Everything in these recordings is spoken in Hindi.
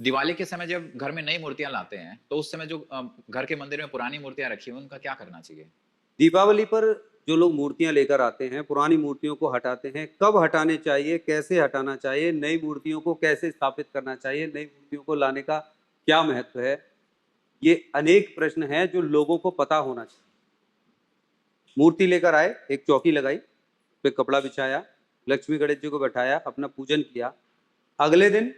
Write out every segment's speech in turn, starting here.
दिवाली के समय जब घर में नई मूर्तियाँ लाते हैं, तो उस समय जो घर के मंदिर में पुरानी मूर्तियाँ रखी हुई हैं, उनका क्या करना चाहिए? दीपावली पर जो लोग मूर्तियां लेकर आते हैं, पुरानी मूर्तियों को हटाते हैं, कब हटाने चाहिए, कैसे हटाना चाहिए, नई मूर्तियों को कैसे स्थापित करना चाहिए, नई मूर्तियों को लाने का क्या महत्व है, ये अनेक प्रश्न हैं जो लोगों को पता होना चाहिए। मूर्ति लेकर आए, एक चौकी लगाई, पे कपड़ा बिछाया, लक्ष्मी गणेश जी को बैठाया, अपना पूजन किया। अगले दिन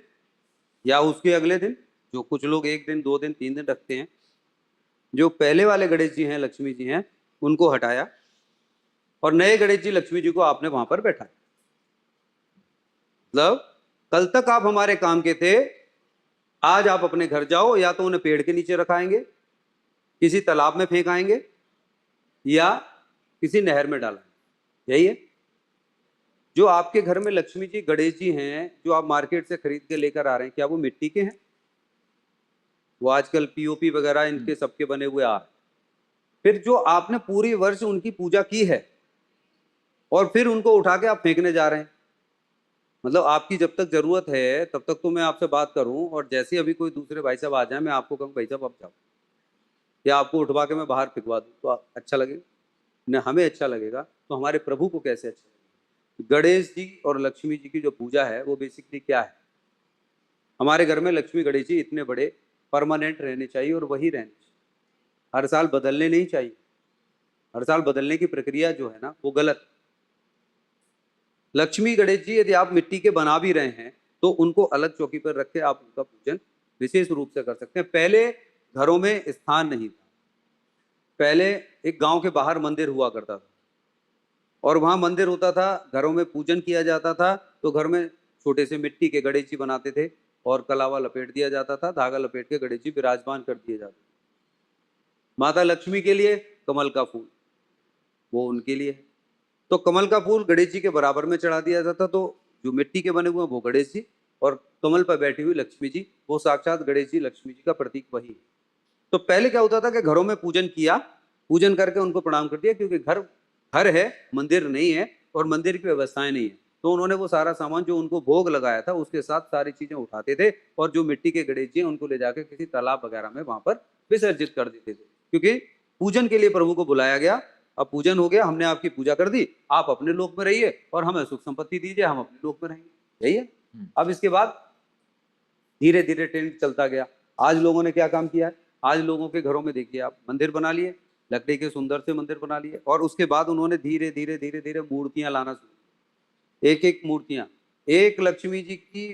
या उसके अगले दिन, जो कुछ लोग 1 दिन, 2 दिन, 3 दिन रखते हैं, जो पहले वाले गणेश जी हैं, लक्ष्मी जी हैं, उनको हटाया और नए गणेश जी, लक्ष्मी जी को आपने वहां पर बैठाया। मतलब कल तक आप हमारे काम के थे, आज आप अपने घर जाओ, या तो उन्हें पेड़ के नीचे रखाएंगे, किसी तालाब में फेंकाएंगे, या किसी नहर में डालेंगे। यही है। जो आपके घर में लक्ष्मी जी, गणेश जी हैं, जो आप मार्केट से खरीद के लेकर आ रहे हैं, क्या वो मिट्टी के हैं? वो आजकल पीओपी वगैरह इनके सबके बने हुए आ रहे हैं। फिर जो आपने पूरी वर्ष उनकी पूजा की है और फिर उनको उठा के आप फेंकने जा रहे हैं, मतलब आपकी जब तक जरूरत है तब तक तो मैं आपसे बात करूं, और जैसे अभी कोई दूसरे भाई साहब आ जाए, मैं आपको कहूं भाई साहब आप जाओ, या आपको उठवा के मैं बाहर फिकवा दूं, तो अच्छा लगेगा? न हमें अच्छा लगेगा तो हमारे प्रभु को कैसे अच्छा लगेगा? गणेश जी और लक्ष्मी जी की जो पूजा है वो बेसिकली क्या है? हमारे घर में लक्ष्मी गणेश जी इतने बड़े परमानेंट रहने चाहिए, और वही रहने चाहिए, हर साल बदलने नहीं चाहिए। हर साल बदलने की प्रक्रिया जो है ना, वो गलत है। लक्ष्मी गणेश जी यदि आप मिट्टी के बना भी रहे हैं, तो उनको अलग चौकी पर रख के आप उनका पूजन विशेष रूप से कर सकते हैं। पहले घरों में स्थान नहीं था, पहले एक गांव के बाहर मंदिर हुआ करता था, और वहां मंदिर होता था, घरों में पूजन किया जाता था, तो घर में छोटे से मिट्टी के गणेश जी बनाते थे, और कलावा लपेट दिया जाता था, धागा लपेट के गणेश जी विराजमान कर दिए जाते। माता लक्ष्मी के लिए कमल का फूल, वो उनके लिए है, तो कमल का फूल गणेश जी के बराबर में चढ़ा दिया जाता। तो जो मिट्टी के बने हुए हैं वो गणेश जी, और कमल पर बैठी हुई लक्ष्मी जी, वो साक्षात गणेश जी, लक्ष्मी जी का प्रतीक वही है। तो पहले क्या होता था कि घरों में पूजन किया, पूजन करके उनको प्रणाम कर दिया, क्योंकि घर घर है, मंदिर नहीं है, और मंदिर की व्यवस्थाएं नहीं है, तो उन्होंने वो सारा सामान जो उनको भोग लगाया था उसके साथ सारी चीजें उठाते थे, और जो मिट्टी के गणेश जी हैं उनको ले जाकर किसी तालाब वगैरह में वहां पर विसर्जित कर देते थे, क्योंकि पूजन के लिए प्रभु को बुलाया गया। अब पूजन हो गया, हमने आपकी पूजा कर दी, आप अपने लोक में रहिए और हमें सुख संपत्ति दीजिए, हम अपने लोक में रहेंगे। यही है। हुँ। अब इसके बाद धीरे धीरे ट्रेंड चलता गया। आज लोगों ने क्या काम किया है? आज लोगों के घरों में देखिए आप, मंदिर बना लिए, लकड़ी के सुंदर से मंदिर बना लिए, और उसके बाद उन्होंने धीरे धीरे धीरे धीरे मूर्तियां लाना शुरू, एक एक मूर्तियां। एक लक्ष्मी जी की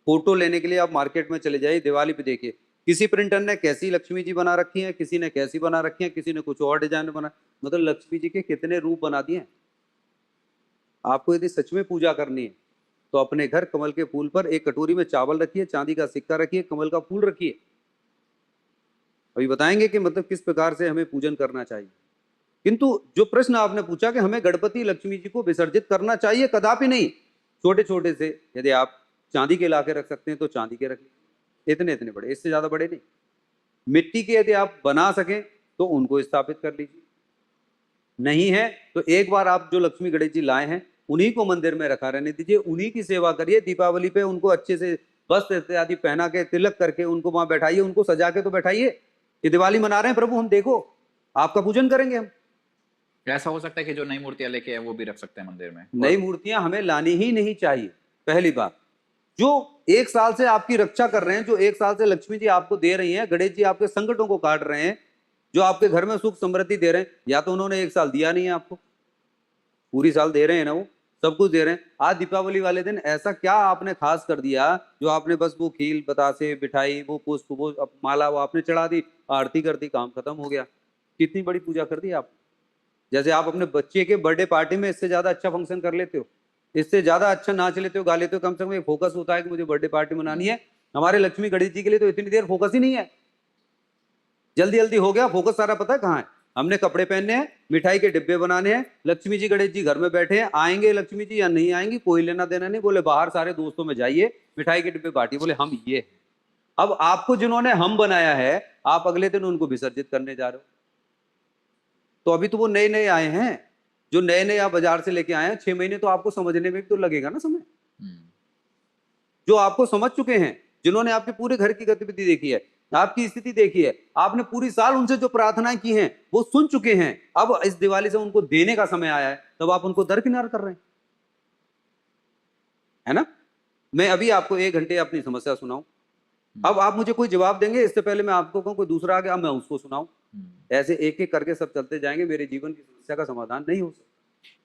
फोटो लेने के लिए आप मार्केट में चले जाइए, दिवाली पे देखिए, किसी प्रिंटर ने कैसी लक्ष्मी जी बना रखी है, किसी ने कैसी बना रखी है, किसी ने कुछ और डिजाइन बना, मतलब लक्ष्मी जी के कितने रूप बना दिए हैं। आपको यदि सच में पूजा करनी है तो अपने घर कमल के फूल पर एक कटोरी में चावल रखिए, चांदी का सिक्का रखिए, कमल का फूल रखिए। अभी बताएंगे कि मतलब किस प्रकार से हमें पूजन करना चाहिए। किंतु जो प्रश्न आपने पूछा कि हमें गणपति लक्ष्मी जी को विसर्जित करना चाहिए, कदापि नहीं। छोटे छोटे से यदि आप चांदी के लाके रख सकते हैं तो चांदी के रखिए, इतने इतने बड़े, इससे ज्यादा बड़े नहीं। मिट्टी के यदि आप बना सकें तो उनको स्थापित कर लीजिए, नहीं है तो एक बार आप जो लक्ष्मी गणेश जी लाए हैं उन्हीं को मंदिर में रखा रहने दीजिए, उन्हीं की सेवा करिए। दीपावली पे उनको अच्छे से वस्त्र इत्यादि पहना के, तिलक करके उनको वहां बैठाइए, उनको सजा के तो बैठाइए कि दिवाली मना रहे हैं प्रभु, हम देखो आपका पूजन करेंगे हम। ऐसा हो सकता है कि जो नई मूर्तियाँ लेके आए, वो भी रख सकते हैं मंदिर में नई और मूर्तियां हमें लानी ही नहीं चाहिए। पहली बात, जो 1 साल से आपकी रक्षा कर रहे हैं, जो 1 साल से लक्ष्मी जी आपको दे रही हैं, गणेश जी आपके संकटों को काट रहे हैं, जो आपके घर में सुख समृद्धि दे रहे हैं, या तो उन्होंने 1 साल दिया नहीं है आपको, पूरी साल दे रहे हैं ना, वो सब कुछ दे रहे हैं। आज दीपावली वाले दिन ऐसा क्या आपने खास कर दिया जो आपने बस वो खील बतासे मिठाई वो पुष्प वो माला वो आपने चढ़ा दी, आरती कर दी, काम खत्म हो गया। कितनी बड़ी पूजा कर दी आप। जैसे आप अपने बच्चे के बर्थडे पार्टी में इससे ज्यादा अच्छा फंक्शन कर लेते हो, इससे ज्यादा अच्छा नाच लेते हो, गा लेते हो, कम से कम एक फोकस होता है कि मुझे बर्थडे पार्टी मनानी है। हमारे लक्ष्मी गणेश जी के लिए तो इतनी देर फोकस ही नहीं है, जल्दी जल्दी हो गया फोकस, सारा पता है कहाँ है? हमने कपड़े पहनने हैं, मिठाई के डिब्बे बनाने हैं, लक्ष्मी जी गणेश जी घर में बैठे हैं, आएंगे लक्ष्मी जी या नहीं आएंगी कोई लेना देना नहीं, बोले बाहर सारे दोस्तों में जाइए मिठाई के डिब्बे बांटिए, बोले हम ये हैं। अब आपको जिन्होंने हम बनाया है, आप अगले दिन उनको विसर्जित करने जा रहे हो। तो अभी तो वो नए नए आए हैं, जो नए नए आप बाजार से लेके आए हैं, 6 महीने तो आपको समझने में भी तो लगेगा ना समय। हुँ। जो आपको समझ चुके हैं, जिन्होंने आपके पूरे घर की गतिविधि देखी है, आपकी स्थिति देखी है, आपने पूरी साल उनसे जो प्रार्थनाएं की हैं वो सुन चुके हैं। अब इस दिवाली से उनको देने का समय आया है, तब आप उनको दरकिनार कर रहे हैं, है ना। मैं अभी आपको 1 घंटे अपनी समस्या सुनाऊं, अब आप मुझे कोई जवाब देंगे, इससे पहले मैं आपको कहूं कोई दूसरा आ गया, अब मैं उसको सुनाऊं। ऐसे एक एक करके सब चलते जाएंगे, मेरे जीवन की समस्या का समाधान नहीं हो सकता।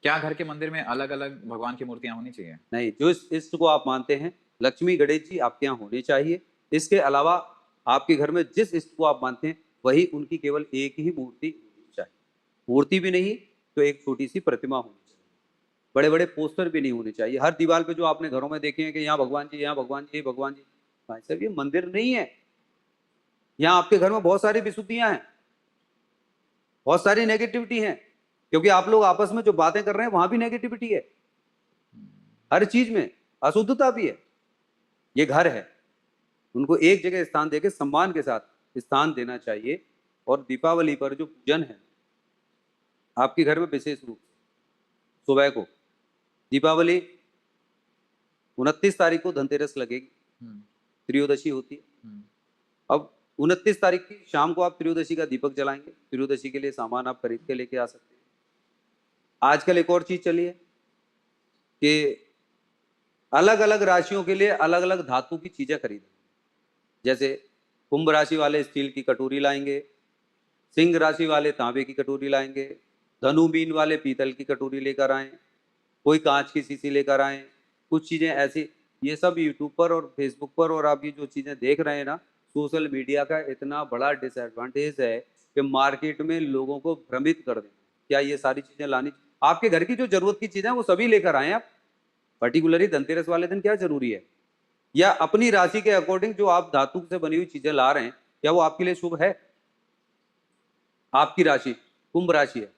क्या घर के मंदिर में अलग अलग भगवान की मूर्तियां होनी चाहिए? नहीं, जो इस इष्ट को आप मानते हैं, लक्ष्मी गणेश जी आपके यहाँ होने चाहिए। इसके अलावा आपके घर में जिस इष्ट को आप मानते हैं वही उनकी केवल एक ही मूर्ति होनी चाहिए। मूर्ति भी नहीं तो एक छोटी सी प्रतिमा होनी चाहिए, बड़े बड़े पोस्टर भी नहीं होने चाहिए। हर दीवार पे जो आपने घरों में देखे हैं कि यहाँ भगवान जी, यहाँ भगवान जी, भगवान जी, भाई साहब ये मंदिर नहीं है। यहाँ आपके घर में बहुत सारी विशुद्धियां हैं, बहुत सारी नेगेटिविटी है, क्योंकि आप लोग आपस में जो बातें कर रहे हैं वहां भी नेगेटिविटी है, हर चीज में अशुद्धता भी है। ये घर है, उनको एक जगह स्थान देके सम्मान के साथ स्थान देना चाहिए। और दीपावली पर जो पूजन है आपके घर में, विशेष रूप से सुबह को दीपावली 29 तारीख को धनतेरस लगेगी, त्रयोदशी होती है। अब 29 तारीख की शाम को आप त्रयोदशी का दीपक जलाएंगे, त्रयोदशी के लिए सामान आप खरीद के लेके आ सकते हैं। आजकल एक और चीज चली है कि अलग अलग राशियों के लिए अलग अलग धातु की चीजें खरीदें। जैसे कुंभ राशि वाले स्टील की कटोरी लाएंगे, सिंह राशि वाले तांबे की कटोरी लाएंगे, धनु मीन वाले पीतल की कटोरी लेकर आए, कोई कांच की शीशी लेकर आए, कुछ चीजें ऐसी। ये सब यूट्यूब पर और फेसबुक पर और आप ये जो चीजें देख रहे हैं ना, सोशल मीडिया का इतना बड़ा डिसएडवांटेज है कि मार्केट में लोगों को भ्रमित कर दें। क्या ये सारी चीजें लानी, आपके घर की जो जरूरत की चीजें वो सभी लेकर आए आप। पर्टिकुलरली धनतेरस वाले दिन क्या जरूरी है, या अपनी राशि के अकॉर्डिंग जो आप धातु से बनी हुई चीजें ला रहे हैं, क्या वो आपके लिए शुभ है? आपकी राशि कुंभ राशि है,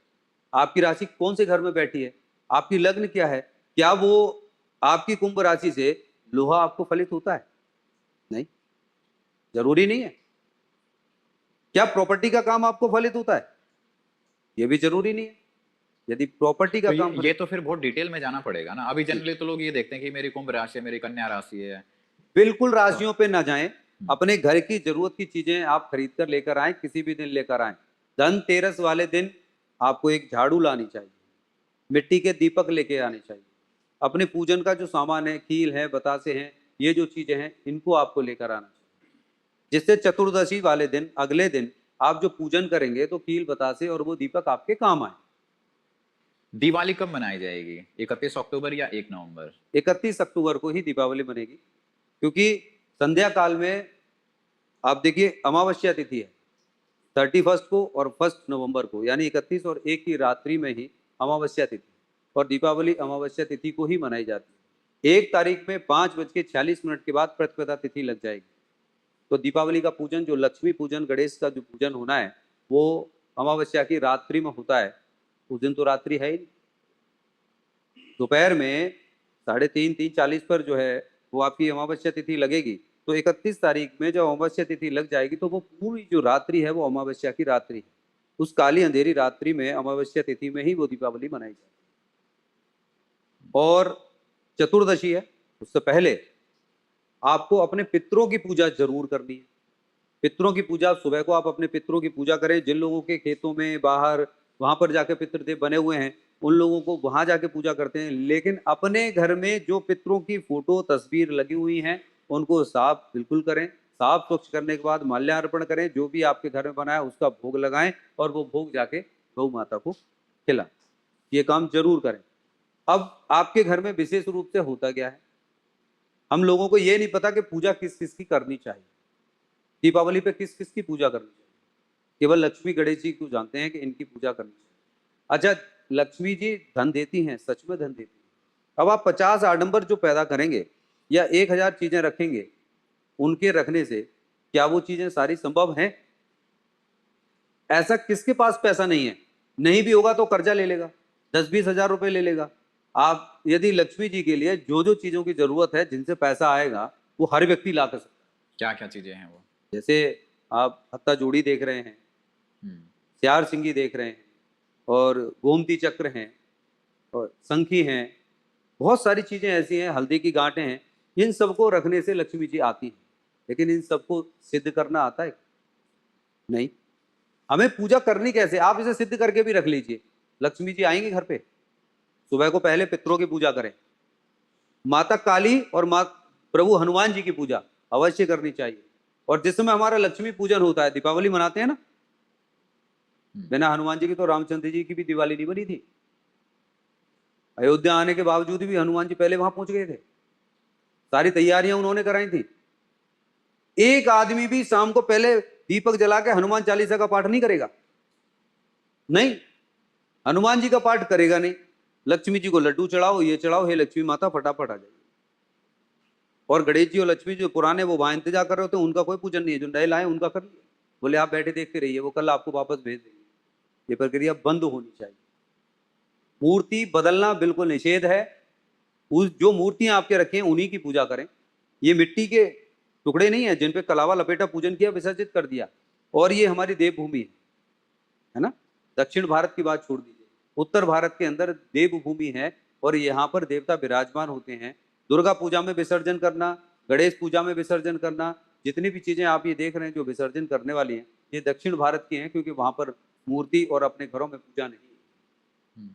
आपकी राशि कौन से घर में बैठी है, आपकी लग्न क्या है, क्या वो आपकी कुंभ राशि से लोहा आपको फलित होता है? नहीं, जरूरी नहीं है। क्या प्रॉपर्टी का काम आपको फलित होता है? ये भी जरूरी नहीं है। यदि प्रॉपर्टी का तो काम ये तो फिर बहुत डिटेल में जाना पड़ेगा ना। अभी जनरली तो लोग ये देखते हैं कि मेरी कुंभ राशि है, मेरी कन्या राशि है। बिल्कुल राशियों पे ना जाएं, अपने घर की जरूरत की चीजें आप खरीद कर लेकर आए, किसी भी दिन लेकर आए। धनतेरस वाले दिन आपको एक झाड़ू लानी चाहिए, मिट्टी के दीपक लेके आने चाहिए, अपने पूजन का जो सामान है, कील है, बतासे हैं, ये जो चीजें हैं इनको आपको लेकर आना चाहिए, जिससे चतुर्दशी वाले दिन अगले दिन आप जो पूजन करेंगे तो कील, बतासे और वो दीपक आपके काम आए। दिवाली कब मनाई जाएगी? 31 अक्टूबर या 1 नवंबर? 31 अक्टूबर को ही दीपावली बनेगी, क्योंकि संध्या काल में आप देखिए अमावस्या तिथि है 31 को और 1 नवंबर को, यानी 31 और 1 की रात्रि में ही अमावस्या तिथि, और दीपावली अमावस्या तिथि को ही मनाई जाती है। 1 तारीख में 5:46 के बाद प्रतिपदा तिथि लग जाएगी। तो दीपावली का पूजन, जो लक्ष्मी पूजन, गणेश का जो पूजन होना है, वो अमावस्या की रात्रि में होता है। उस दिन तो रात्रि है ही, दोपहर में 3:30 3:40 पर जो है वो आपकी अमावस्या तिथि लगेगी। तो 31 तारीख में जब अमावस्या तिथि लग जाएगी तो वो पूरी जो रात्रि है वो अमावस्या की रात्रि है। उस काली अंधेरी रात्रि में अमावस्या तिथि में ही वो दीपावली मनाई जाती है। और चतुर्दशी है, उससे पहले आपको अपने पितरों की पूजा जरूर करनी है। पितरों की पूजा सुबह को आप अपने पितरों की पूजा करें। जिन लोगों के खेतों में बाहर वहां पर जाके पितृदेव बने हुए हैं उन लोगों को वहां जाके पूजा करते हैं, लेकिन अपने घर में जो पितरों की फोटो तस्वीर लगी हुई हैं उनको साफ बिल्कुल करें। साफ स्वच्छ करने के बाद माल्यार्पण करें, जो भी आपके घर में बना है उसका भोग लगाएं और वो भोग जाके गौ माता को खिलाएं। ये काम जरूर करें। अब आपके घर में विशेष रूप से होता क्या है, हम लोगों को ये नहीं पता कि पूजा किस किस की करनी चाहिए, दीपावली पे किस किस की पूजा करनी चाहिए। केवल लक्ष्मी गणेश जी को जानते हैं कि इनकी पूजा करनी चाहिए। अच्छा, लक्ष्मी जी धन देती हैं, सच में धन देती हैं। अब आप 50 आडंबर जो पैदा करेंगे या 1000 चीजें रखेंगे, उनके रखने से क्या वो चीजें सारी संभव हैं? ऐसा किसके पास पैसा नहीं है? नहीं भी होगा तो कर्जा ले लेगा, 10-20 हजार रुपए ले लेगा। आप यदि लक्ष्मी जी के लिए जो जो चीजों की जरूरत है, जिनसे पैसा आएगा, वो हर व्यक्ति ला कर सकता है। क्या क्या चीजें हैं वो? जैसे आप हत्ता जोड़ी देख रहे हैं, श्यार सिंगी देख रहे हैं, और गोमती चक्र हैं, और शंखी हैं, बहुत सारी चीजें ऐसी हैं, हल्दी की गांठें हैं। इन सबको रखने से लक्ष्मी जी आती हैं। लेकिन इन सबको सिद्ध करना आता है नहीं। हमें पूजा करनी कैसे, आप इसे सिद्ध करके भी रख लीजिए। लक्ष्मी जी आएंगे घर पे, सुबह को पहले पितरों की पूजा करें, माता काली और माँ प्रभु हनुमान जी की पूजा अवश्य करनी चाहिए। और जिस समय हमारा लक्ष्मी पूजन होता है, दीपावली मनाते हैं ना, बिना हनुमान जी की तो रामचंद्र जी की भी दिवाली नहीं बनी थी। अयोध्या आने के बावजूद भी हनुमान जी पहले वहां पहुंच गए थे, सारी तैयारियां उन्होंने कराई थी। एक आदमी भी शाम को पहले दीपक जला के हनुमान चालीसा का पाठ नहीं करेगा, नहीं, हनुमान जी का पाठ करेगा नहीं। लक्ष्मी जी को लड्डू चढ़ाओ, ये चढ़ाओ, हे लक्ष्मी माता फटाफट आ जाइए। और गणेश जी और लक्ष्मी जो पुराने वो वहां इंतजार कर रहे होते हैं, उनका कोई पूजन नहीं है। जो नए लाए उनका कर लिया, बोले आप बैठे देखते रहिए, वो कल आपको वापस भेज देंगे। ये प्रक्रिया बंद होनी चाहिए। मूर्ति बदलना बिल्कुल निषेध है। उस जो मूर्तियां आपके रखे हैं उन्हीं की पूजा करें। ये मिट्टी के टुकड़े नहीं है जिन पे कलावा लपेटा पूजन किया, विसर्जित कर दिया। और ये हमारी देवभूमि है ना। दक्षिण भारत की बात छोड़ दीजिए, उत्तर भारत के अंदर देवभूमि है और यहाँ पर देवता विराजमान होते हैं। दुर्गा पूजा में विसर्जन करना, गणेश पूजा में विसर्जन करना, जितनी भी चीजें आप ये देख रहे हैं जो विसर्जन करने वाली हैं, ये दक्षिण भारत की हैं, क्योंकि वहां पर मूर्ति और अपने घरों में पूजा नहीं है।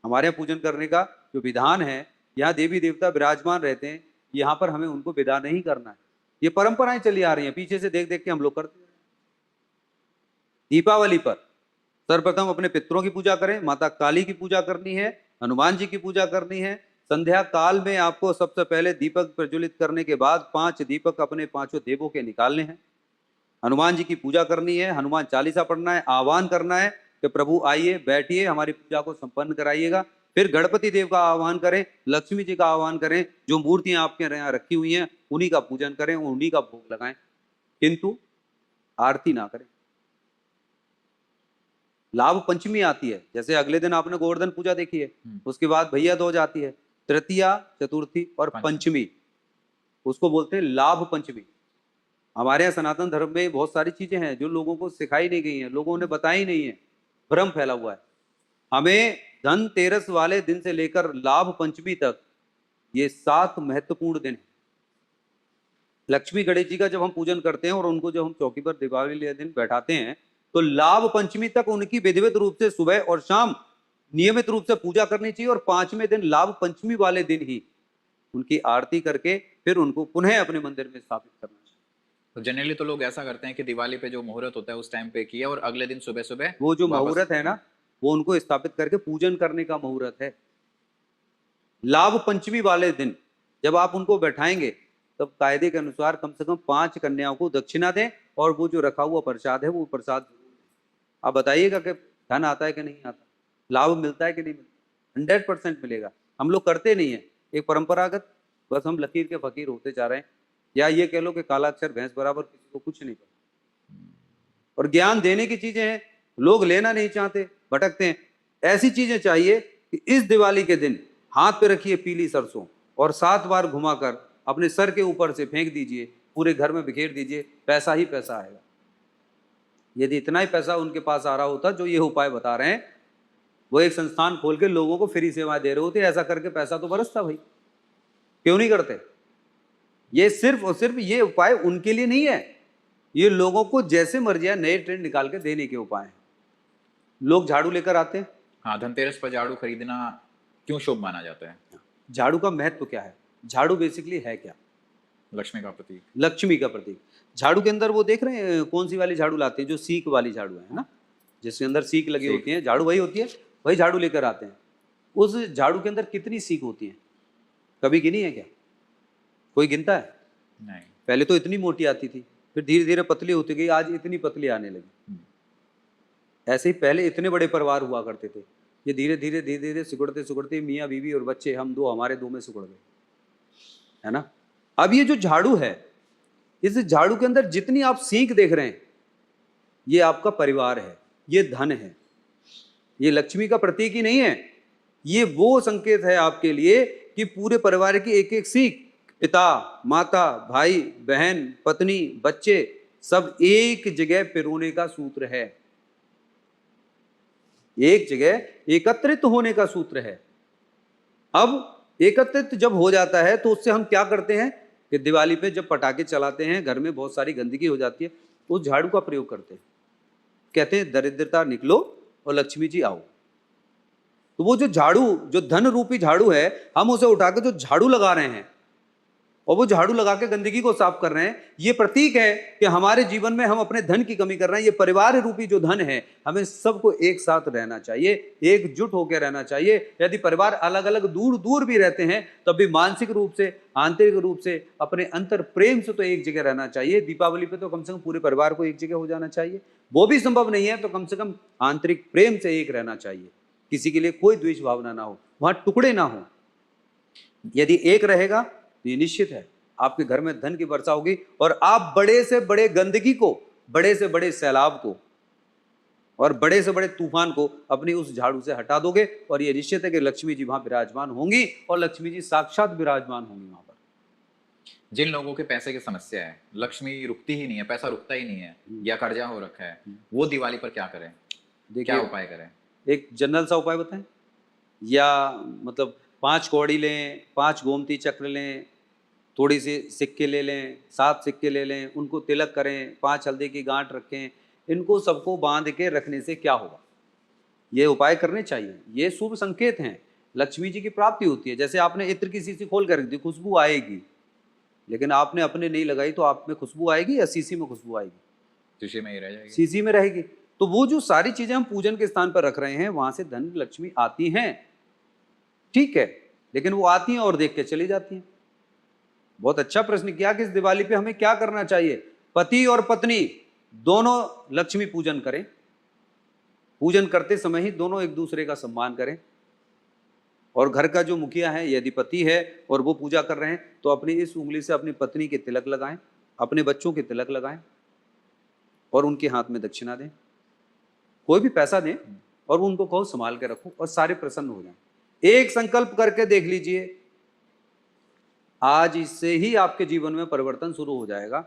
हमारे यहाँ पूजन करने का जो विधान है, यहाँ देवी देवता विराजमान रहते हैं, यहाँ पर हमें उनको विदा नहीं करना है। ये परंपराएं चली आ रही हैं, पीछे से देख देख के हम लोग करते हैं। दीपावली पर सर्वप्रथम अपने पितरों की पूजा करें, माता काली की पूजा करनी है, हनुमान जी की पूजा करनी है। संध्या काल में आपको सबसे पहले दीपक प्रज्वलित करने के बाद 5 दीपक अपने 5 देवों के निकालने हैं। हनुमान जी की पूजा करनी है, हनुमान चालीसा पढ़ना है, आह्वान करना है कि प्रभु आइए, बैठिए, हमारी पूजा को संपन्न कराइएगा। फिर गणपति देव का आह्वान करें, लक्ष्मी जी का आह्वान करें, जो मूर्तियां आपके यहाँ रखी हुई हैं उन्हीं का पूजन करें, उन्हीं का भोग लगाएं, किंतु आरती ना करें। लाभ पंचमी आती है, जैसे अगले दिन आपने गोवर्धन पूजा देखी है, उसके बाद भैया दूज आती है, तृतीया, चतुर्थी और पंचमी, उसको बोलते हैं लाभ पंचमी। हमारे यहाँ सनातन धर्म में बहुत सारी चीजें हैं जो लोगों को सिखाई नहीं गई हैं, लोगों ने बताई नहीं है, भ्रम फैला हुआ है। हमें धनतेरस वाले दिन से लेकर लाभ पंचमी तक ये 7 महत्वपूर्ण दिन है। लक्ष्मी गणेश जी का जब हम पूजन करते हैं और उनको जब हम चौकी पर दीपावली दिन बैठाते हैं, तो लाभ पंचमी तक उनकी विधिवत रूप से सुबह और शाम नियमित रूप से पूजा करनी चाहिए। और 5वें दिन लाभ पंचमी वाले दिन ही उनकी आरती करके फिर उनको पुनः अपने मंदिर में स्थापित करना चाहिए। तो जनरली तो लोग ऐसा करते हैं कि दिवाली पे जो मुहूर्त होता है उस टाइम पे किया और अगले दिन सुबह सुबह वो जो मुहूर्त है ना, वो उनको स्थापित करके पूजन करने का मुहूर्त है। लाभ पंचमी वाले दिन जब आप उनको बैठाएंगे, तब कायदे के अनुसार कम से कम 5 कन्याओं को दक्षिणा दें और वो जो रखा हुआ प्रसाद है वो प्रसाद आप बताइएगा कि धन आता है कि नहीं आता, लाभ मिलता है कि नहीं मिलता। 100% मिलेगा। हम लोग करते नहीं है, एक परंपरागत, बस हम लकीर के फकीर होते जा रहे हैं, या ये कह लो कि काला अक्षर भैंस बराबर, किसी को कुछ नहीं पता। और ज्ञान देने की चीजें हैं, लोग लेना नहीं चाहते, भटकते हैं। ऐसी चीजें चाहिए कि इस दिवाली के दिन हाथ पे रखिए पीली सरसों और 7 बार घुमाकर अपने सर के ऊपर से फेंक दीजिए, पूरे घर में बिखेर दीजिए, पैसा ही पैसा आएगा। यदि इतना ही पैसा उनके पास आ रहा होता जो ये उपाय बता रहे हैं, वो एक संस्थान खोल के लोगों को फ्री सेवा दे रहे होते, ऐसा करके पैसा तो बरसता भाई। क्यों नहीं करते? ये सिर्फ और सिर्फ ये उपाय उनके लिए नहीं है, ये लोगों को जैसे मर्जी है नए ट्रेंड निकाल के देने के उपाय हैं। लोग झाड़ू लेकर आते हैं। हाँ, धनतेरस पर झाड़ू खरीदना क्यों शुभ माना जाता है? झाड़ू का महत्व क्या है? झाड़ू बेसिकली है क्या? लक्ष्मी का प्रतीक। लक्ष्मी का प्रतीक। झाड़ू के अंदर वो देख रहे हैं कौन सी वाली झाड़ू लाते हैं, जो सीक वाली झाड़ू है ना, जिसके अंदर सीक लगी होती है, झाड़ू वही होती है, वही झाड़ू लेकर आते हैं। उस झाड़ू के अंदर कितनी सीक होती है, कभी गिनी है क्या? कोई गिनता है? नहीं। पहले तो इतनी मोटी आती थी, फिर धीरे धीरे पतली होती गई, आज इतनी पतली आने लगी। ऐसे ही पहले इतने बड़े परिवार हुआ करते थे, ये धीरे धीरे धीरे धीरे सिकुड़ते सिकुड़ते मियाँ बीवी और बच्चे, हम दो, हमारे 2 में सिकुड़ गए, है ना। अब ये जो झाड़ू है, इस झाड़ू के अंदर जितनी आप सीख देख रहे हैं, ये आपका परिवार है, ये धन है, ये लक्ष्मी का प्रतीक ही नहीं है, ये वो संकेत है आपके लिए कि पूरे परिवार की एक एक सीख, पिता, माता, भाई, बहन, पत्नी, बच्चे, सब एक जगह पिरोने का सूत्र है, एक जगह एकत्रित होने का सूत्र है। अब एकत्रित जब हो जाता है तो उससे हम क्या करते हैं? कि दिवाली पे जब पटाखे चलाते हैं घर में बहुत सारी गंदगी हो जाती है, उस झाड़ू का प्रयोग करते हैं, कहते हैं दरिद्रता निकलो और लक्ष्मी जी आओ। तो वो जो झाड़ू, जो धन रूपी झाड़ू है, हम उसे उठा के जो झाड़ू लगा रहे हैं और वो झाड़ू लगा के गंदगी को साफ कर रहे हैं, ये प्रतीक है कि हमारे जीवन में हम अपने धन की कमी कर रहे हैं। ये परिवार रूपी जो धन है, हमें सबको एक साथ रहना चाहिए, एकजुट होकर रहना चाहिए। यदि परिवार अलग अलग दूर दूर भी रहते हैं तब भी मानसिक रूप से, आंतरिक रूप से, अपने अंतर प्रेम से तो एक जगह रहना चाहिए। दीपावली पे तो कम से कम पूरे परिवार को एक जगह हो जाना चाहिए। वो भी संभव नहीं है तो कम से कम आंतरिक प्रेम से एक रहना चाहिए, किसी के लिए कोई द्वेष भावना ना हो, वहां टुकड़े ना हो। यदि एक रहेगा तो ये निश्चित है आपके घर में धन की वर्षा होगी और आप बड़े से बड़े गंदगी को, बड़े से बड़े सैलाब को और बड़े से बड़े तूफान को अपनी उस झाड़ू से हटा दोगे और ये निश्चित है कि लक्ष्मी जी वहां विराजमान होंगी और लक्ष्मी जी साक्षात विराजमान होंगी वहां पर। जिन लोगों के पैसे की समस्या है, लक्ष्मी रुकती ही नहीं है, पैसा रुकता ही नहीं है या कर्जा हो रखा है, वो दिवाली पर क्या करें, क्या देखिए, उपाय करें? एक जनरल सा उपाय बताएं, या मतलब 5 कौड़ी लें, 5 गोमती चक्र लें, थोड़ी सी सिक्के ले लें, 7 सिक्के ले लें, उनको तिलक करें, 5 हल्दी की गांठ रखें, इनको सबको बांध के रखने से क्या होगा? ये उपाय करने चाहिए, ये शुभ संकेत हैं, लक्ष्मी जी की प्राप्ति होती है। जैसे आपने इत्र की शीशी खोल कर रख दी, खुशबू आएगी, लेकिन आपने अपने नहीं लगाई तो आप में खुशबू आएगी या शीशी में खुशबू आएगी? शीशे में ही रह जाएगी। शीशी में रहेगी। तो वो जो सारी चीजें हम पूजन के स्थान पर रख रहे हैं, वहां से धन लक्ष्मी आती हैं, ठीक है, लेकिन वो आती हैं और देख के चली जाती हैं। बहुत अच्छा प्रश्न किया कि इस दिवाली पे हमें क्या करना चाहिए। पति और पत्नी दोनों लक्ष्मी पूजन करें, पूजन करते समय ही दोनों एक दूसरे का सम्मान करें। और घर का जो मुखिया है, यदि पति है और वो पूजा कर रहे हैं, तो अपनी इस उंगली से अपनी पत्नी के तिलक लगाएं, अपने बच्चों के तिलक लगाएं और उनके हाथ में दक्षिणा दें, कोई भी पैसा दें और उनको कहो संभाल के रखो और सारे प्रसन्न हो जाएं। एक संकल्प करके देख लीजिए, आज इससे ही आपके जीवन में परिवर्तन शुरू हो जाएगा।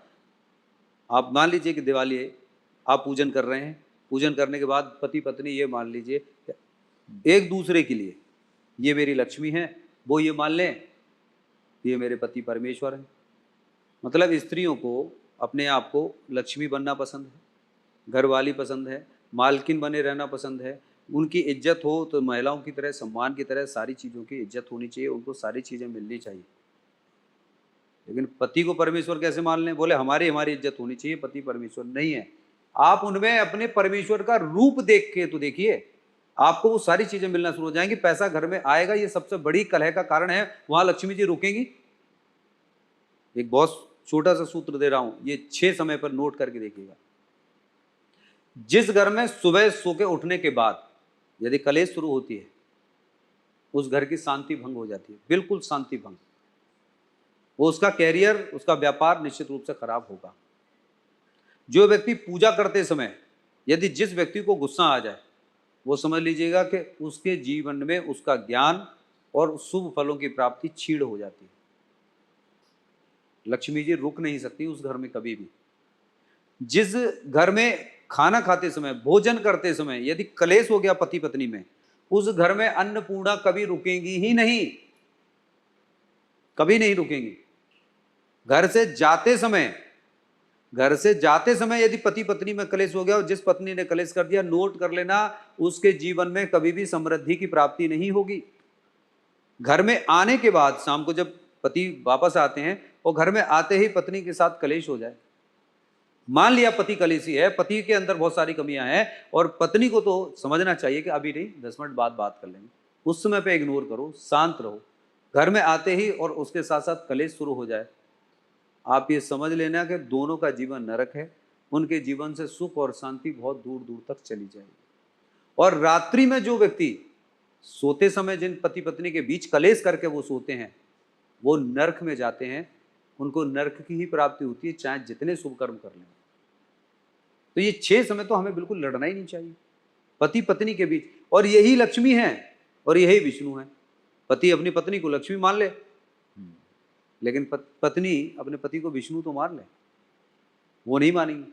आप मान लीजिए कि दिवाली है, आप पूजन कर रहे हैं, पूजन करने के बाद पति पत्नी ये मान लीजिए एक दूसरे के लिए, ये मेरी लक्ष्मी है, वो ये मान लें ये मेरे पति परमेश्वर हैं। मतलब स्त्रियों को अपने आप को लक्ष्मी बनना पसंद है, घरवाली पसंद है, मालकिन बने रहना पसंद है, उनकी इज्जत हो तो महिलाओं की तरह, सम्मान की तरह सारी चीज़ों की इज्जत होनी चाहिए, उनको सारी चीज़ें मिलनी चाहिए। लेकिन पति को परमेश्वर कैसे मान लें? बोले हमारी इज्जत होनी चाहिए, पति परमेश्वर नहीं है। आप उनमें अपने परमेश्वर का रूप देख के तो देखिए, आपको वो सारी चीजें मिलना शुरू हो जाएंगी। पैसा घर में आएगा, ये सबसे बड़ी कलह का कारण है, वहां लक्ष्मी जी रुकेंगी। एक बहुत छोटा सा सूत्र दे रहा हूं, ये 6 समय पर नोट करके देखिएगा। जिस घर में सुबह सो के उठने के बाद यदि कलेश शुरू होती है, उस घर की शांति भंग हो जाती है, बिल्कुल शांति भंग। वो उसका कैरियर, उसका व्यापार निश्चित रूप से खराब होगा। जो व्यक्ति पूजा करते समय यदि जिस व्यक्ति को गुस्सा आ जाए, वो समझ लीजिएगा कि उसके जीवन में उसका ज्ञान और शुभ फलों की प्राप्ति छीड़ हो जाती है। लक्ष्मी जी रुक नहीं सकती उस घर में कभी भी। जिस घर में खाना खाते समय, भोजन करते समय यदि कलेश हो गया पति पत्नी में, उस घर में अन्नपूर्णा कभी रुकेंगी ही नहीं, कभी नहीं रुकेंगी। घर से जाते समय यदि पति पत्नी में कलेश हो गया और जिस पत्नी ने कलेश कर दिया, नोट कर लेना, उसके जीवन में कभी भी समृद्धि की प्राप्ति नहीं होगी। घर में आने के बाद शाम को जब पति वापस आते हैं और घर में आते ही पत्नी के साथ कलेश हो जाए, मान लिया पति कलेशी है, पति के अंदर बहुत सारी कमियां हैं और पत्नी को तो समझना चाहिए कि अभी नहीं, 10 मिनट बाद बात कर लेंगे, उस समय पे इग्नोर करो, शांत रहो। घर में आते ही और उसके साथ साथ कलेश शुरू हो जाए, आप ये समझ लेना कि दोनों का जीवन नरक है, उनके जीवन से सुख और शांति बहुत दूर दूर तक चली जाएगी। और रात्रि में जो व्यक्ति सोते समय जिन पति पत्नी के बीच कलेश करके वो सोते हैं, वो नरक में जाते हैं, उनको नरक की ही प्राप्ति होती है, चाहे जितने शुभ कर्म कर लें। तो ये 6 समय तो हमें बिल्कुल लड़ना ही नहीं चाहिए पति पत्नी के बीच। और यही लक्ष्मी है और यही विष्णु है। पति अपनी पत्नी को लक्ष्मी मान ले, लेकिन पत्नी अपने पति को विष्णु तो मान ले, वो नहीं मानेंगी।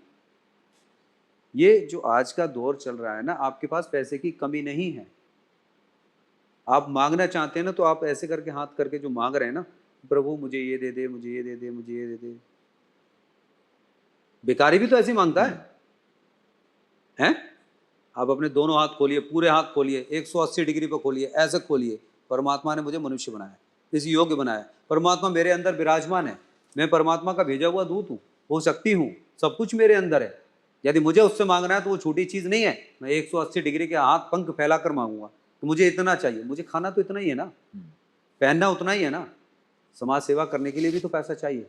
ये जो आज का दौर चल रहा है ना, आपके पास पैसे की कमी नहीं है, आप मांगना चाहते हैं ना, तो आप ऐसे करके हाथ करके जो मांग रहे हैं ना, प्रभु मुझे ये दे दे, मुझे ये दे दे, मुझे ये दे दे। भिखारी भी तो ऐसे ही मांगता है? आप अपने दोनों हाथ खोलिए, पूरे हाथ खोलिए, 180 डिग्री पर खोलिए, ऐसे खोलिए। परमात्मा ने मुझे मनुष्य बनाया, इस योग्य बनाया। परमात्मा मेरे अंदर विराजमान है, मैं परमात्मा का भेजा हुआ दूत हूँ, हो सकती हूँ, सब कुछ मेरे अंदर है। यदि मुझे उससे मांगना है तो वो छोटी चीज नहीं है। मैं 180 डिग्री के हाथ पंख फैलाकर मांगूंगा, तो मुझे इतना चाहिए। मुझे खाना तो इतना ही है ना, पहनना उतना ही है ना, समाज सेवा करने के लिए भी तो पैसा चाहिए,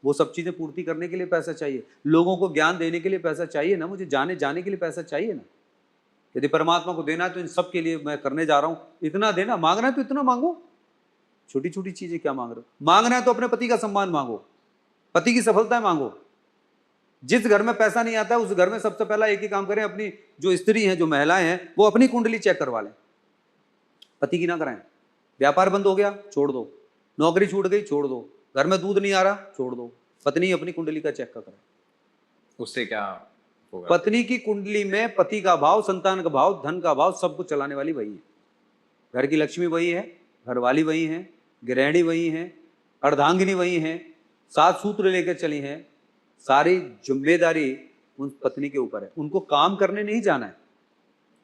वो सब चीजें पूर्ति करने के लिए पैसा चाहिए, लोगों को ज्ञान देने के लिए पैसा चाहिए ना, मुझे जाने के लिए पैसा चाहिए ना। यदि परमात्मा को देना है तो इन सब के लिए मैं करने जा रहा हूं, इतना देना। मांगना है तो इतना मांगो, छोटी छोटी चीजें क्या मांग रहे हो? मांगना है तो अपने पति का सम्मान मांगो, पति की सफलता मांगो। जिस घर में पैसा नहीं आता है उस घर में सबसे पहला एक ही काम करें, अपनी जो स्त्री हैं, जो महिलाएं हैं, वो अपनी कुंडली चेक करवा लें, पति की ना कराएं। व्यापार बंद हो गया, छोड़ दो। नौकरी छूट गई, छोड़ दो। घर में दूध नहीं आ रहा, छोड़ दो। पत्नी अपनी कुंडली का चेक करें। उससे क्या होगा? पत्नी की कुंडली में पति का भाव, संतान का भाव, धन का भाव, सब कुछ चलाने वाली वही है। घर की लक्ष्मी वही है, घरवाली वही है, गृहिणी वही है, अर्धांगिनी वही है, 7 सूत्र लेकर चली है। सारी जिम्मेदारी उन पत्नी के ऊपर है। उनको काम करने नहीं जाना है,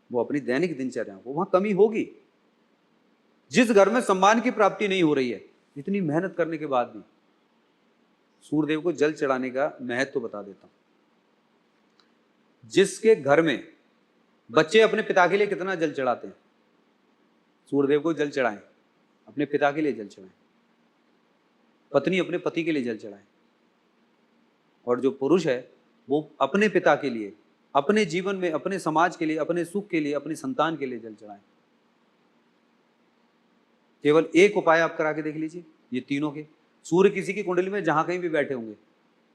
वो अपनी दैनिक दिनचर्या, वो वहां कमी होगी। जिस घर में सम्मान की प्राप्ति नहीं हो रही है, इतनी मेहनत करने के बाद भी, सूर्यदेव को जल चढ़ाने का महत्व तो बता देता हूं। जिसके घर में बच्चे अपने पिता के लिए कितना जल चढ़ाते हैं, सूर्यदेव को जल चढ़ाएं, अपने पिता के लिए जल चढ़ाएं। पत्नी अपने पति के लिए जल चढ़ाएं, और जो पुरुष है वो अपने पिता के लिए, अपने जीवन में, अपने समाज के लिए, अपने सुख के लिए, अपनी संतान के लिए जल चढ़ाएं। केवल एक उपाय आप करा के देख लीजिए, ये तीनों के। सूर्य किसी की कुंडली में जहां कहीं भी बैठे होंगे,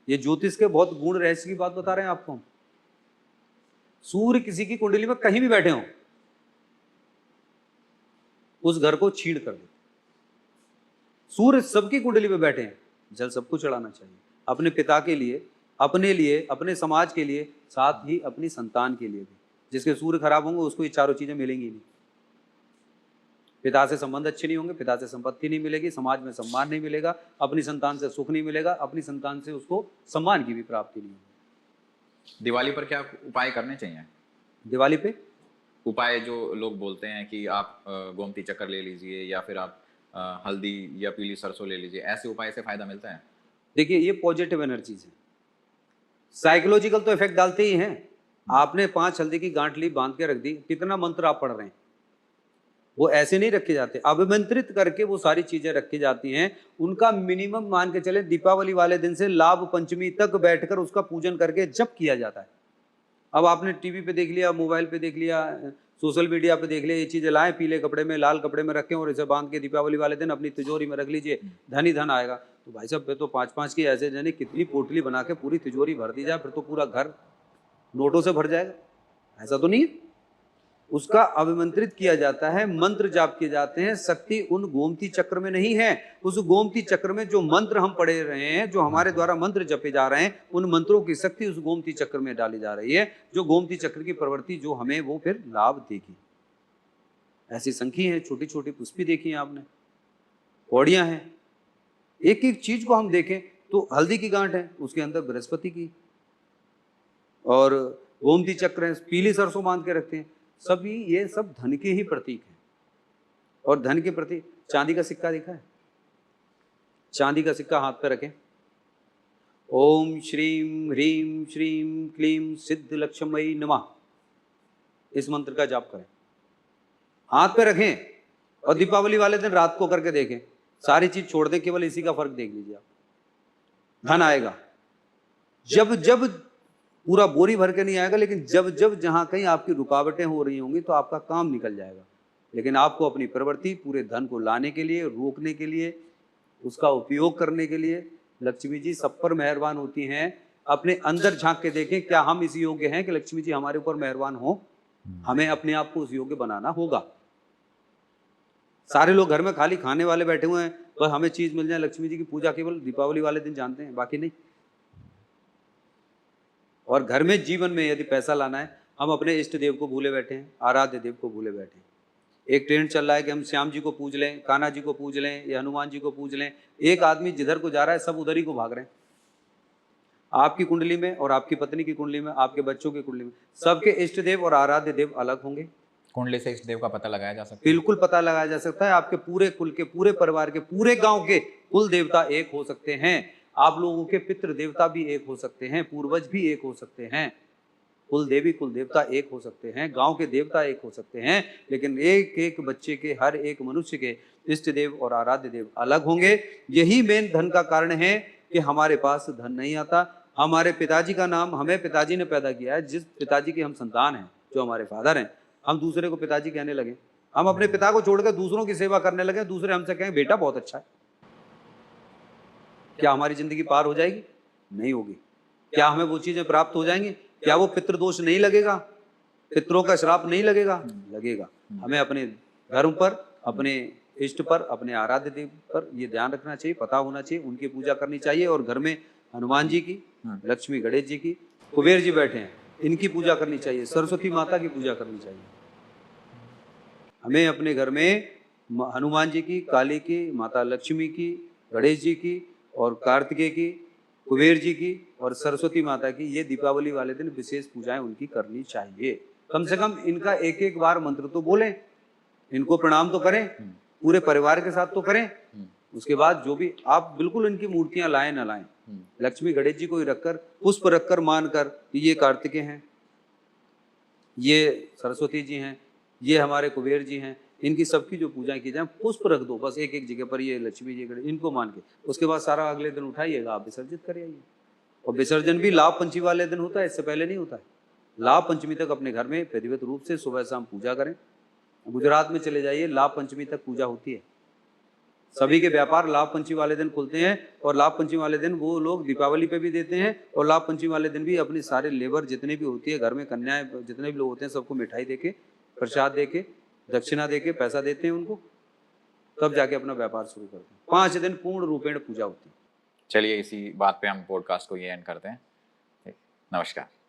ये ज्योतिष के बहुत गुण रहस्य की बात बता रहे हैं आपको हम। सूर्य किसी की कुंडली में कहीं भी बैठे हों, उस घर को छीड़ कर दे। सूर्य सबकी कुंडली में बैठे हैं, जल सबको चढ़ाना चाहिए, अपने पिता के लिए, अपने लिए, अपने समाज के लिए, साथ ही अपनी संतान के लिए भी। जिसके सूर्य खराब होंगे उसको ये चारों चीजें मिलेंगी नहीं। पिता से संबंध अच्छे नहीं होंगे, पिता से संपत्ति नहीं मिलेगी, समाज में सम्मान नहीं मिलेगा, अपनी संतान से सुख नहीं मिलेगा, अपनी संतान से उसको सम्मान की भी प्राप्ति नहीं होगी। दिवाली पर क्या उपाय करने चाहिए? दिवाली पे उपाय जो लोग बोलते हैं कि आप गोमती चक्कर ले लीजिए, या फिर आप हल्दी या पीली सरसों ले लीजिए, ऐसे उपाय से फायदा मिलता है? देखिए, ये पॉजिटिव एनर्जीज है, साइकोलॉजिकल तो इफेक्ट डालते ही हैं। आपने 5 हल्दी की गांठ ली, बांध के रख दी, कितना मंत्र आप पढ़ रहे हैं? वो ऐसे नहीं रखे जाते, अभिमंत्रित करके वो सारी चीजें रखी जाती हैं। उनका मिनिमम मान के चले, दीपावली वाले दिन से लाभ पंचमी तक बैठकर उसका पूजन करके जप किया जाता है। अब आपने टीवी पे देख लिया, मोबाइल पे देख लिया, सोशल मीडिया पे देख लिया, ये चीजें लाएं, पीले कपड़े में, लाल कपड़े में रखें और इसे बांध के दीपावली वाले दिन अपनी तिजोरी में रख लीजिए, धन ही धन आएगा। तो भाई साहब, फिर तो 5-5 की ऐसे जाने कितनी पोटली बना के पूरी तिजोरी भर दी जाए, फिर तो पूरा घर नोटों से भर जाएगा। ऐसा तो नहीं है। उसका अभिमंत्रित किया जाता है, मंत्र जाप किए जाते हैं। शक्ति उन गोमती चक्र में नहीं है। उस गोमती चक्र में जो मंत्र हम पढ़े रहे हैं, जो हमारे द्वारा मंत्र जपे जा रहे हैं, उन मंत्रों की शक्ति उस गोमती चक्र में डाली जा रही है, जो गोमती चक्र की प्रवृत्ति जो हमें वो फिर लाभ देगी। ऐसी संख्या है, छोटी छोटी पुष्पी देखी है आपने, पौड़ियां हैं। एक एक चीज को हम देखें तो हल्दी की गांठ है, उसके अंदर बृहस्पति की, और गोमती चक्र है, पीली सरसों बांध के रखते हैं। सभी ये सब धन के ही प्रतीक हैं। और धन के प्रति चांदी का सिक्का देखा है? चांदी का सिक्का हाथ पे रखें, ओम श्रीम ह्रीम श्रीम क्लीम सिद्ध लक्ष्मई नमः, इस मंत्र का जाप करें, हाथ पे रखें, और दीपावली वाले दिन रात को करके देखें। सारी चीज छोड़ दें, केवल इसी का फर्क देख लीजिए आप, धन आएगा। जब जब पूरा बोरी भर के नहीं आएगा, लेकिन जब जब जहां कहीं आपकी रुकावटें हो रही होंगी तो आपका काम निकल जाएगा। लेकिन आपको अपनी प्रवृत्ति पूरे धन को लाने के लिए, रोकने के लिए, उसका उपयोग करने के लिए लक्ष्मी जी सब पर मेहरबान होती हैं। अपने अंदर झांक के देखें, क्या हम इस योग्य हैं कि लक्ष्मी जी हमारे ऊपर मेहरबान हो? हमें अपने आप को उस योग्य बनाना होगा। सारे लोग घर में खाली खाने वाले बैठे हुए हैं, बस हमें चीज मिल जाए। लक्ष्मी जी की पूजा केवल दीपावली वाले दिन जानते हैं, बाकी नहीं। और घर में जीवन में यदि पैसा लाना है, हम अपने इष्ट देव को भूले बैठे हैं, आराध्य देव को भूले बैठे हैं। एक ट्रेंड चल रहा है कि हम श्याम जी को पूज लें, कान्हा जी को पूज लें या हनुमान जी को पूज लें। एक आदमी जिधर को जा रहा है सब उधर ही को भाग रहे हैं। आपकी कुंडली में और आपकी पत्नी की कुंडली में, आपके बच्चों की कुंडली में, सबके इष्ट देव और आराध्य देव अलग होंगे। कुंडली से इष्ट देव का पता लगाया जा सकता है? बिल्कुल पता लगाया जा सकता है। आपके पूरे कुल के, पूरे परिवार के, पूरे गांव के कुल देवता एक हो सकते हैं। आप लोगों के पितृ देवता भी एक हो सकते हैं, पूर्वज भी एक हो सकते हैं, कुल देवी कुल देवता एक हो सकते हैं, गांव के देवता एक हो सकते हैं, लेकिन एक एक बच्चे के, हर एक मनुष्य के इष्ट देव और आराध्य देव अलग होंगे। यही मेन धन का कारण है कि हमारे पास धन नहीं आता। हमारे पिताजी का नाम हमें पिताजी ने पैदा किया है। जिस पिताजी के हम संतान हैं, जो हमारे फादर हैं, हम दूसरे को पिताजी कहने लगे, हम अपने पिता को छोड़कर दूसरों की सेवा करने लगे, दूसरे हमसे कहें बेटा बहुत अच्छा है। क्या हमारी जिंदगी पार हो जाएगी? नहीं होगी। क्या हमें वो चीजें प्राप्त हो जाएंगी? क्या वो पितृदोष नहीं लगेगा? पितरों का श्राप नहीं लगेगा? लगेगा। हमें अपने धर्म पर, अपने इष्ट पर, अपने आराध्य देव पर ये ध्यान रखना चाहिए, पता होना चाहिए, उनकी पूजा करनी चाहिए। और घर में हनुमान जी की, लक्ष्मी गणेश जी की, कुबेर जी बैठे हैं, इनकी पूजा करनी चाहिए, सरस्वती माता की पूजा करनी चाहिए। हमें अपने घर में हनुमान जी की, काली की, माता लक्ष्मी की, गणेश जी की और कार्तिकेय की, कुबेर जी की और सरस्वती माता की, ये दीपावली वाले दिन विशेष पूजाएं उनकी करनी चाहिए। कम से कम इनका एक एक बार मंत्र तो बोलें, इनको प्रणाम तो करें, पूरे परिवार के साथ तो करें। उसके बाद जो भी आप बिल्कुल इनकी मूर्तियां लाएं ना लाएं, लक्ष्मी गणेश जी को ही रखकर, पुष्प रखकर मानकर कि ये कार्तिकेय हैं, ये सरस्वती जी हैं, ये हमारे कुबेर जी हैं, इनकी सबकी जो पूजाएं की जाए, पुष्प रख दो बस एक एक जगह पर, ये लक्ष्मी जी गणेश, इनको मान के उसके बाद सारा अगले दिन उठाइएगा, आप विसर्जित करिए। और विसर्जन भी लाभ पंचमी वाले दिन होता है, इससे पहले नहीं होता है। लाभ पंचमी तक अपने घर में विधिवत रूप से सुबह शाम पूजा करें। गुजरात में चले जाइए, लाभ पंचमी तक पूजा होती है। सभी के व्यापार लाभ पंचमी वाले दिन खुलते हैं और लाभ पंचमी वाले दिन वो लोग दीपावली पे भी देते हैं और लाभ पंचमी वाले दिन भी अपनी सारे लेबर जितने भी होती है घर में, कन्याएं जितने भी लोग होते हैं, सबको मिठाई देके, प्रसाद देके, दक्षिणा देके, पैसा देते हैं उनको, तब जाके अपना व्यापार शुरू करते हैं। 5 दिन पूर्ण रूपेण पूजा होती है। चलिए इसी बात पे हम पॉडकास्ट को ये एंड करते हैं। नमस्कार।